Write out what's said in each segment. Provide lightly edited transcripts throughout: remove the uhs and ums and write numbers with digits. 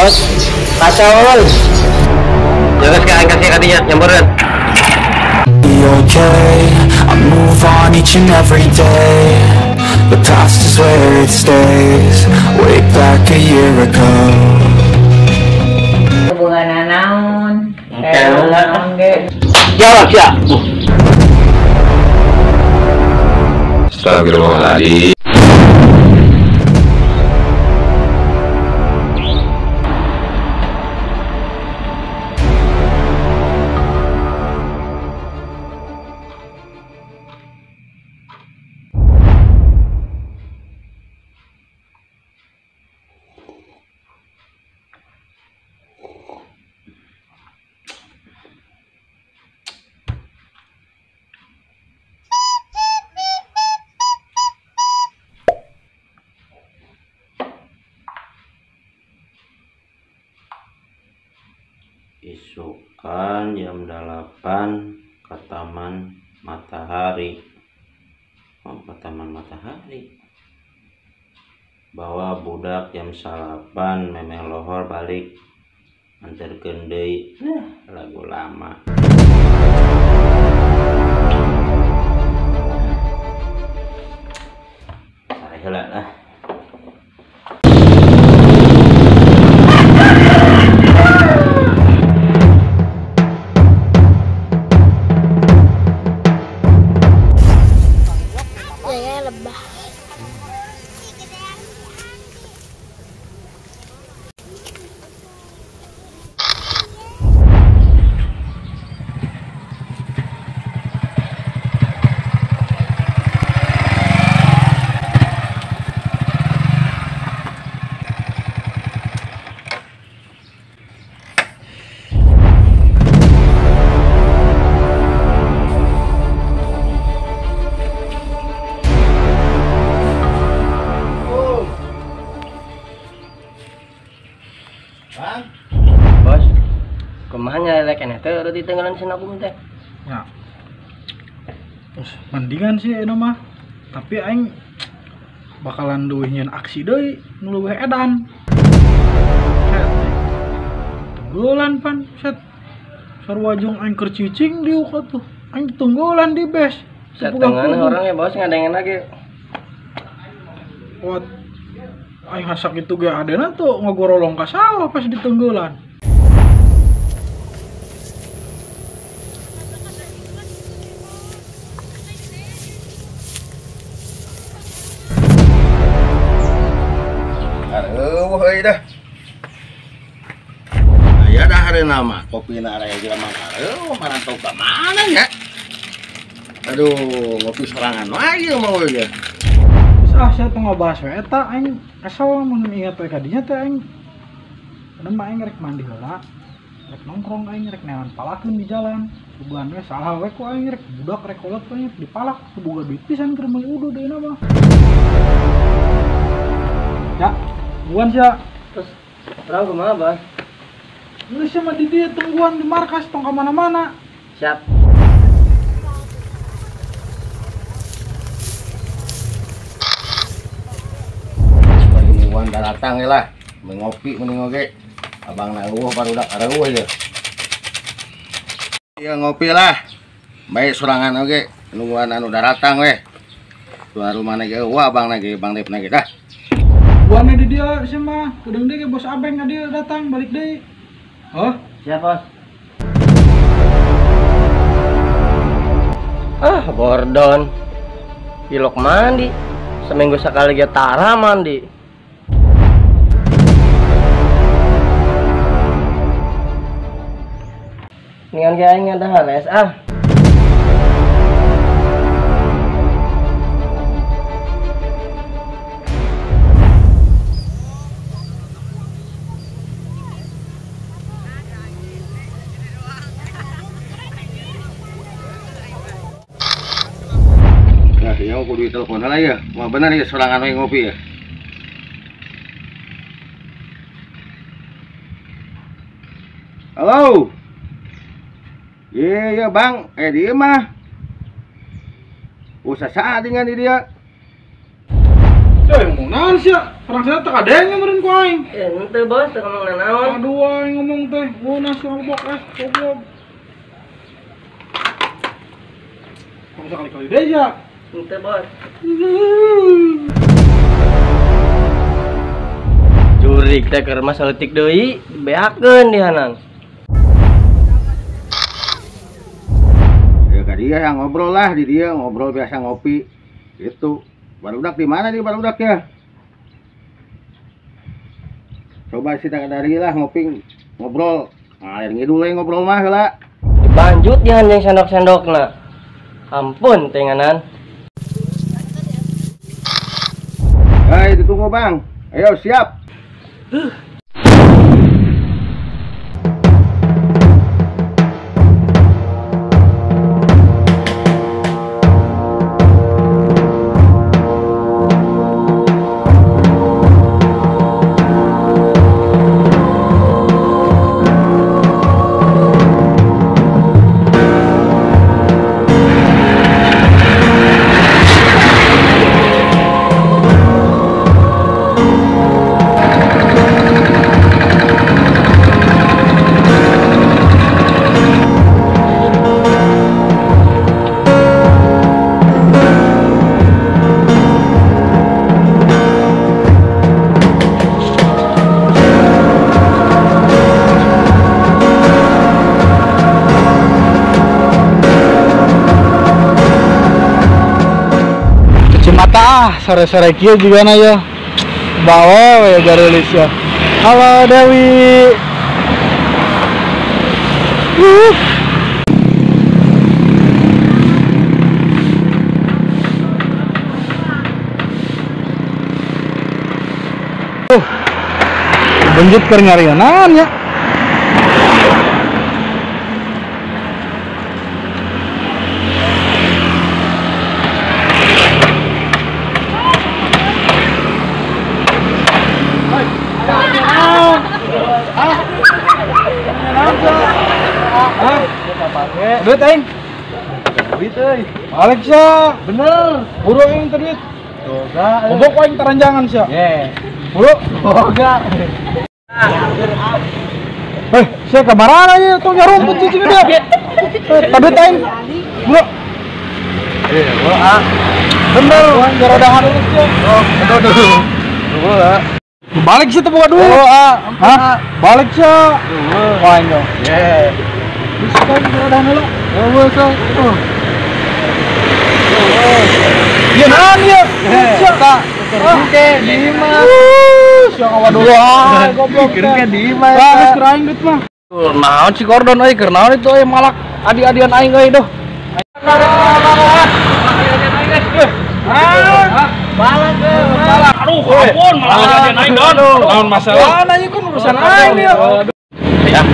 bos. Kacau bos. Jangan sekarang kasih katinya nyamperin. Be okay, I move on each and every day. The past is where it stays. Way back a year ago. Hubungan naon? Jawab ya. Astagfirullahaladzim. Isukan jam 8 ke Taman Matahari. Ke Taman Matahari. Bawa budak jam 8 memeh lohor balik anterkeun deui. Lagu lama. Sare heula lah. Bos, kumaha nyalek eneh teh udah ditenggelan sina aku teh. Ya. Terus mendingan sih eta mah. Tapi aing bakalan duwe nyeun aksi deui nu leuwih edan. Set. Tunggulan pan set. Sarua jeung aing keur cicing di uka tuh. Aing tunggulan di base. Setengahna orang ya bos ngadengen lagi. What? Aing hasak itu ge adena tuh ngogorolong ka sawah pas ditunggulan. Eueuh dah. Aya dah harena mah kopina area jelema kareuh marantau ka mana nya? Aduh, ngopi sorangan wae mau ge. Saya tengah bahas we eta aing asal mun ingat we ka dinya teh aing mah aing rek mandi heula rek nongkrong aing rek neangan palakeun di jalan bukan we salah we ku aing rek budak rek kolot we dipalak boga duit pisan keur meuli udu deuna mah ya buan sia Terus urang kumaha bos? geus mah di dieu tungguan di markas tong ka mana-mana. Siap. Wan datang lah, mengopi mending oge. Abang na eueuh barudak areueuh ye. Ya ngopi lah. Bae sorangan oge, nungguan anu datang we. Tuan rumah ge eueuh abang na ge Bang Dep na ge dah. Buan di dieu sia mah kudeung deui bos Abeng ka dieu datang balik deui. Oh, Siap bos. Bordon. Ilok mandi. Seminggu sekali ge tara mandi. Dengan kayaknya ada hanes Nah, yang kudu ditelepon lah ya. Wah benar ya sorangan we ngopi ya. Halo. Iya bang, dia mah usaha saat dengan dia. yang mau naon sia? Orang saya tak ada yang nyamperin ku aing. Ente bos, teu ngomong nanaon. Aduh aing ngomong teh, oh nasi ngobok goblok. Kamu sekali-kali deh ya. Ente bos. Jurik teh keur mah saletik deui, beakeun di hanan. Ya ka dia yang ngobrol lah di dia, ngobrol biasa ngopi. Gitu. Barudak di mana nih barudak ya? Coba sih tak dari lah ngopi ngobrol. Ngalir ngidul we ngobrol mah heula. Dibanjut di yang sendok-sendokna. Ampun tenganan. Hai, ditunggu Bang. Ayo siap. Sore-sore kia juga na ya bawa ya garulis ya. Halo Dewi. Benjut keur nyarianan ya. Duit aing. Duit euy. Alexa, bener. Buru aing teh duit. Toga. Obok aing taranjangan sia. Ye. Buru. Toga. Sia kabarana ieu tuh nyarumput cicing dia. Tadut aing. Buru. Buru ah. Bener, jarodahan dulu sia. Oh, aduh. Buru lah. Balik sih tuh buka dulu. Oh, hah? Balik sih. Wah, enggak. Ye. Bisa kan jarodahan dulu. Oh, bisa. Iya nan ya. Siapa? Oke, Dima. Siapa dulu ah, goblok. Kira Dima. Geus keraing duit mah. Naon si kordon euy, keur naon itu euy malak adi-adian aing euy doh. Balak. Aduh, ampun, malah adi aing don. Naon masalah nanya kan urusan aing ya. Ya.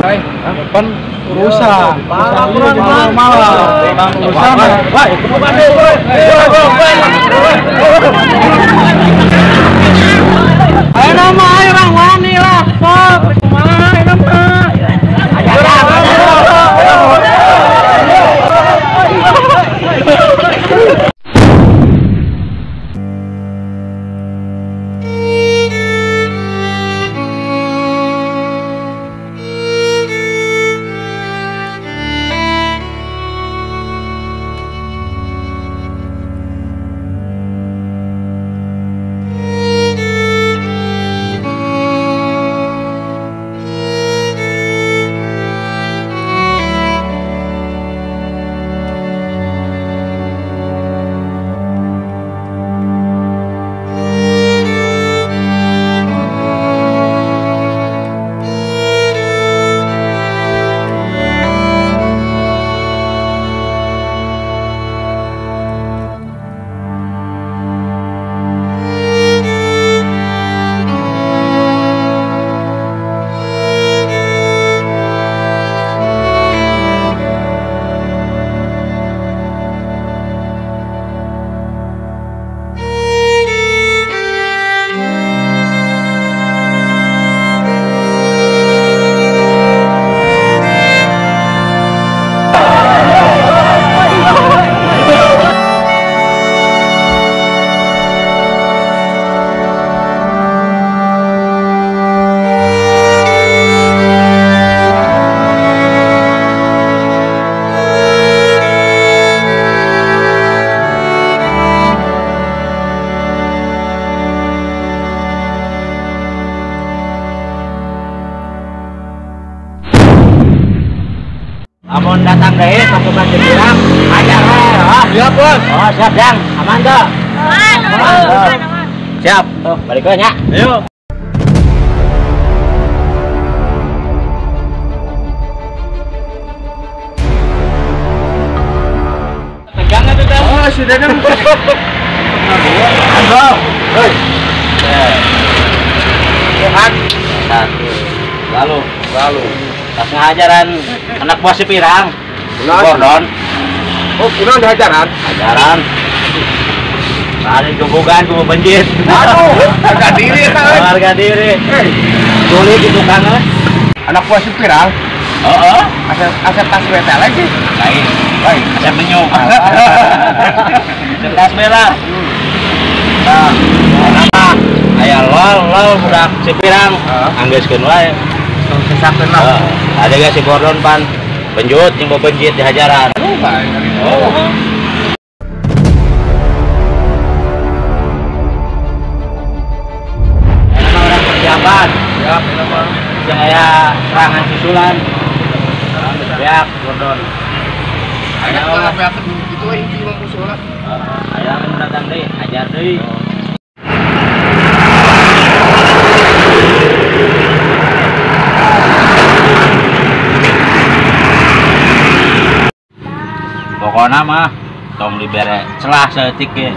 Hai, depan urusan. Malah. Urusan. Wah, itu bukan deh. Ayo nama orang wani lah. Sok, kumaha nama. dah. Siap. Balik ke nya. Ayo. Pegang itu dah. Oh, sudah dah. Mantap. Hei. Sehat. Lalu. Pas ngajaran anak buah si Pirang. Gordon. Oh, kurang hajaran. Ajaran. Ada gebugan, gue benjit. Aduh, harga diri eta. Harga diri. Sulit itu kan. Anak buah si Pirang. Oh. Asep tas WT lagi. Lain. Asep menyu. Asep tas merah. Nah, apa? Aya lol budak si Pirang. Anggeuskeun wae. Sesakeun lah. Ada gak si Gordon pan benjut yang benjit di hajaran. Oh. Orang persiapan. Siap, yang kayak serangan susulan. Siap, Gordon. Ada apa itu inti mah usulan. Aya kan datang deui, ajar deui. Pokoknya mah tong dibere celah seetik ge.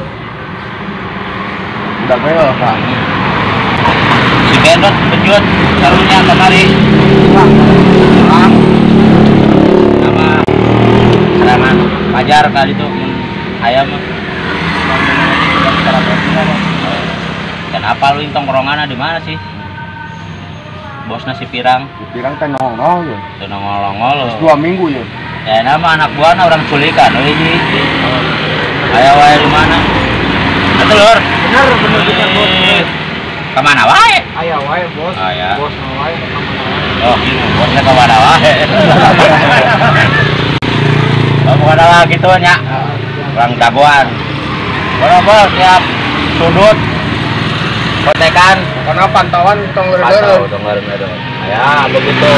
Udah bel Pak. Si Gendot benjut karunya kemari. Nama serangan pajar kali itu ayam mah. Dan apa lu intong korongana di mana sih? Bosna si Pirang. Pirang teh nongol ya. Teu nongol-nongol. 2 minggu ya. Ya nama anak buahna orang culikan, hiji. Aya wae di mana? Betul, Lur. Bener pisan bos. Kemana wae? Aya wae bos. Aya. Bos wae Oh, gitu. Bosnya kemana wae? Oh, bukan lah gitu nya. Orang jagoan. Bos, siap sudut. Kontekan. Karena pantauan tong Pantau, tong ngeureun. Ya, begitu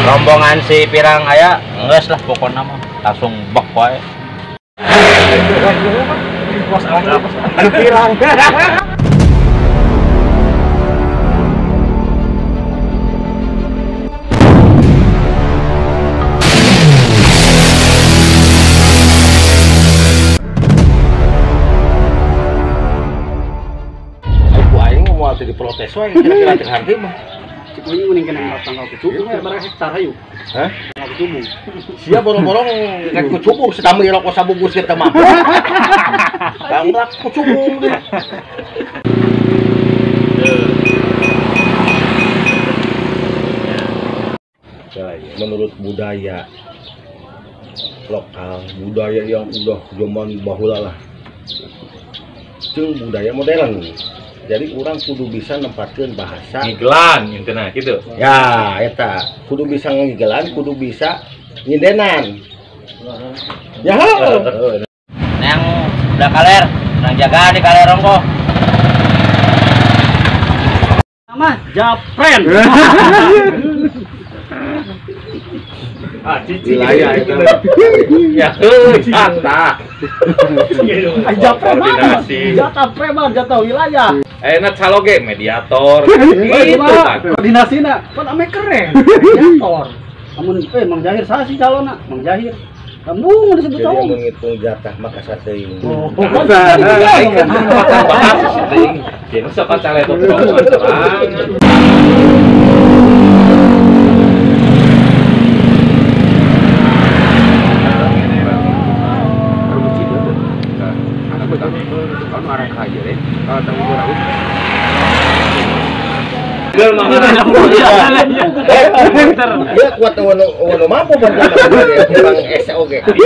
rombongan si Pirang aya, geus lah pokoknya mah langsung bek wae. Bos Pirang. Di protes wae kira-kira teh harti mah. Cikuing mending kena tanggal kecubung ya barang hektar ayo. Hah? Tanggal kecubung. Sia borong-borong rek kucubung sedami rokok sabungkus kita mah. Bangdak kucubung deh. Menurut budaya lokal, budaya yang udah zaman bahula lah, jeung budaya modern. Jadi orang kudu bisa nempatkan bahasa ngigelan intina gitu. ya eta kudu bisa ngigelan, kudu bisa ngindenan ya. Yang udah kaler, nang jaga di kaler rongko. Nama Japren. Wilayah itu. Ya, jatah. Japren mana? Jatah preman, jatah wilayah. Enak caloge mediator. Gitu kan. Koordinasina kan ame keren. Mediator. Namun Mang Jahir saha sih calonna? Mang Jahir. Kamu disebut Jadi tahun. menghitung jatah maka sateuing. Oh, Bahas sih. Jadi sok cale itu. Dia kuat wano mampu bang es oke. Aku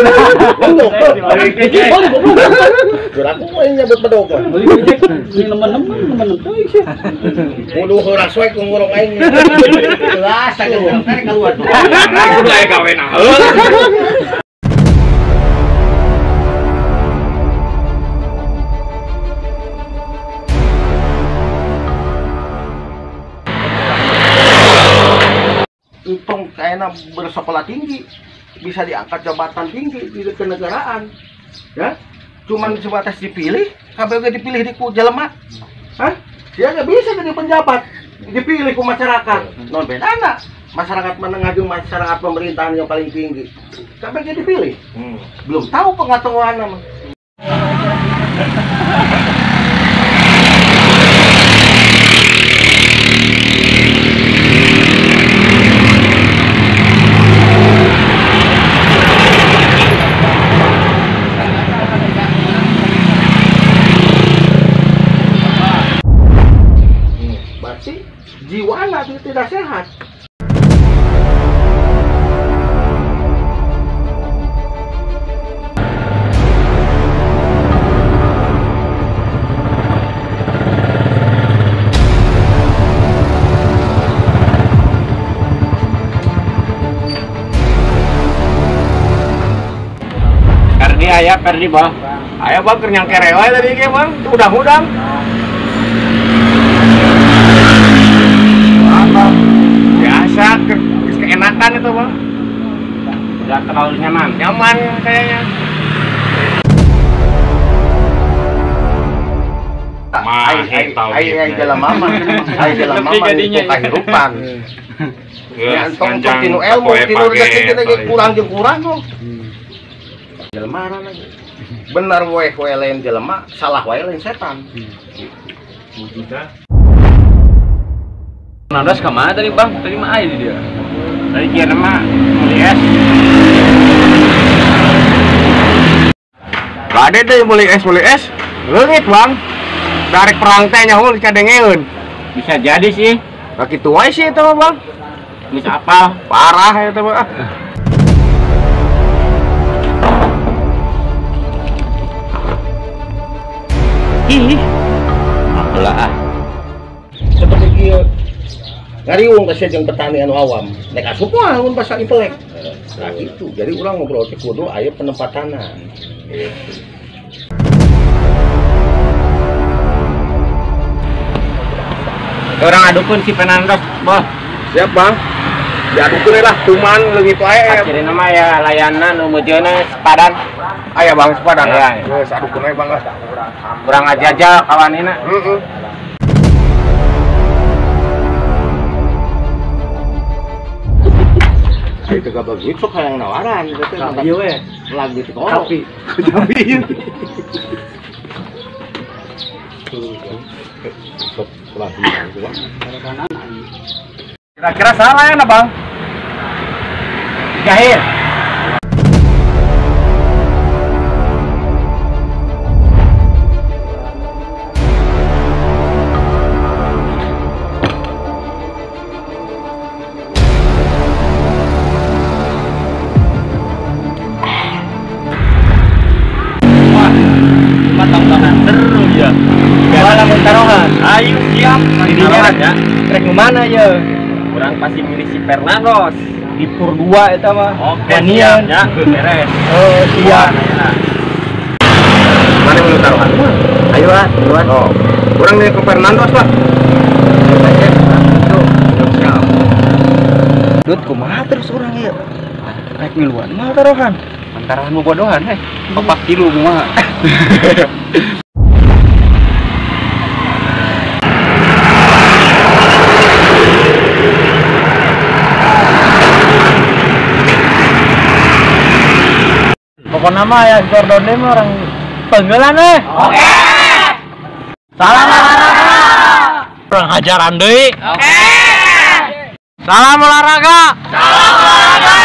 mau nyebut pedoman. Nemen-nemen teuing sih. Kudu heurang soe ku ngurung aing. Lah, saged teh keluar tuh. Mulai gawe naheul. Untung kayaknya bersekolah tinggi, bisa diangkat jabatan tinggi di kenegaraan, ya. cuman sebatas dipilih, kabeh ge dipilih di ku jelema. Hah? Dia nggak bisa jadi penjabat, dipilih ku masyarakat. Non bedana masyarakat menengah jeung masyarakat pemerintahan yang paling tinggi. Kabeh ge dipilih. Belum tahu pengetahuan mah. Berarti jiwana tidak sehat. Perdi aya, perdi bah. Aya bang kernyang kerewa tadi ge bang, udang-udang. Biasa keenakan itu bang. Udah terlalu nyaman. Nyaman kayaknya. Ai jalan mama, ai jalan mama itu kehidupan. Ya entong tinu ilmu, tinu rezeki kita kurang jeung kurang kok. Jelema lagi. Benar wae lain jelema, salah wae lain setan. Nandas kemana tadi bang? Tadi mah aja dia. Tadi kira mah beli es. Gak ada deh beli es. Leungit bang. Dari perang teh nyaho dicadengeun. Bisa jadi sih. Nah kitu wae sih itu mah bang. Bisa apa? Parah itu mah. Ih. Apalah ah. Seperti kieu. Ngariung kasih jeung petani anu awam. Nek asup mah mun bahasa intelek. Nah gitu. Jadi urang ngobrol teh kudu aya penempatanna. Orang adukun si Penandos, boh. Siap bang. Diadukun lah cuman leungit wae. Akhirnya nama ya layanan nu meujeuna sepadan. Aya bang sepadan. Aya. Geus adukun wae bang. Kurang aja kawanina. Heeh. Itu gak bagus, sok hayang nawaran gitu. Iya we. Lagi itu kok. Tapi. Kira-kira salah ya, bang? Jahil. Ya. Malah mau taruhan. Ayo siap. Taruhan ya. Trek mana ya? Kurang pasti milih si Fernandos. Di Pur 2 eta mah. Oke, Manian. siap ya. Beres. Oh, iya. Mana yang mau taruhan? Ayo ah, duluan. Oh, kurang nih ke Fernandos lah. Siap. Dut kumaha terus urang ya? Rek miluan mah taruhan. Antara nu bodohan 4 kilo mah. Pokoknya mah ya Gordon mah orang penggelan Oke. Salam olahraga. Kurang ajaran deui. Oke. Salam olahraga. Salam olahraga.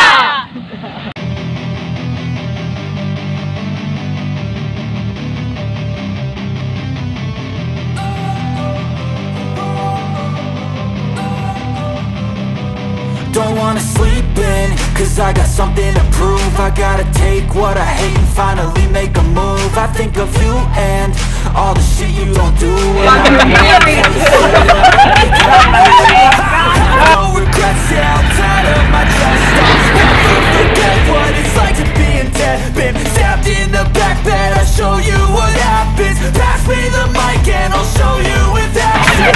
Don't wanna sleep in, cause I got something to prove. I gotta take what I hate and finally make a move. I think of you and all the shit you don't do. No regrets, yeah, I'm tired of my chest. I'll forget what it's like to be in debt. Been stabbed in the back bed, I'll show you what happens. Pass me the mic and I'll show you with action.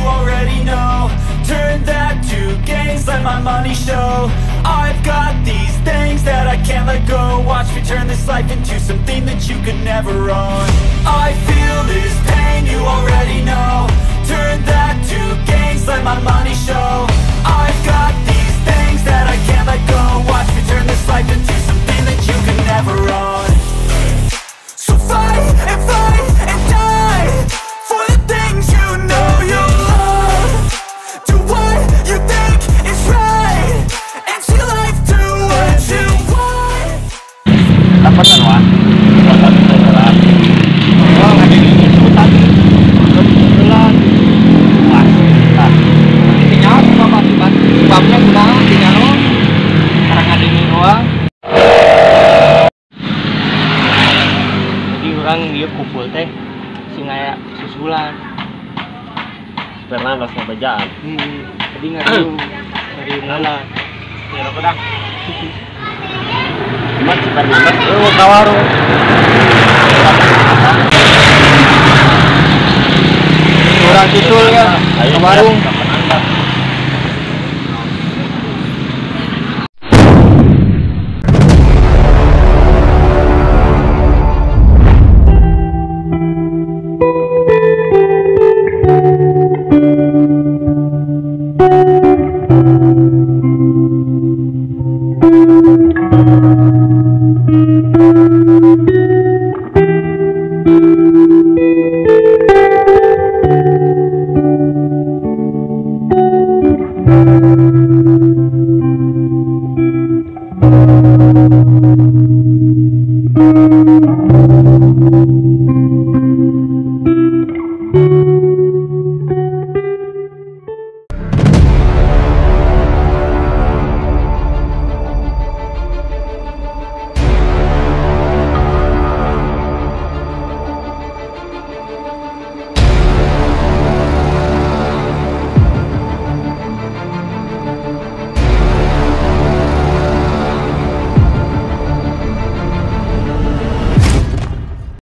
You already know. Turn that to gains, let my money show. I've got these things that I can't let go. Watch me turn this life could never own. I feel this pain, you already know. Turn that to gains, let my money show. I've got these things that I can't let go. Watch me turn this life into something that you could never own. So fight and die for the things you know you love. Do what you think is right and see life do what you want. Dapat kan wah? Dapat beneran. Oh, ada di situ tadi. Kebetulan. Wah, tak. Intinya apa sebabnya sudah tinggal lo. Sekarang ada ini doang. Jadi orang dia kumpul teh singaya susulan. Pernah los ngebajaan. Jadi ngadu dari mana? Ya lo pedang. Cuma sebenarnya lu kawaro. Orang susul ya ke warung.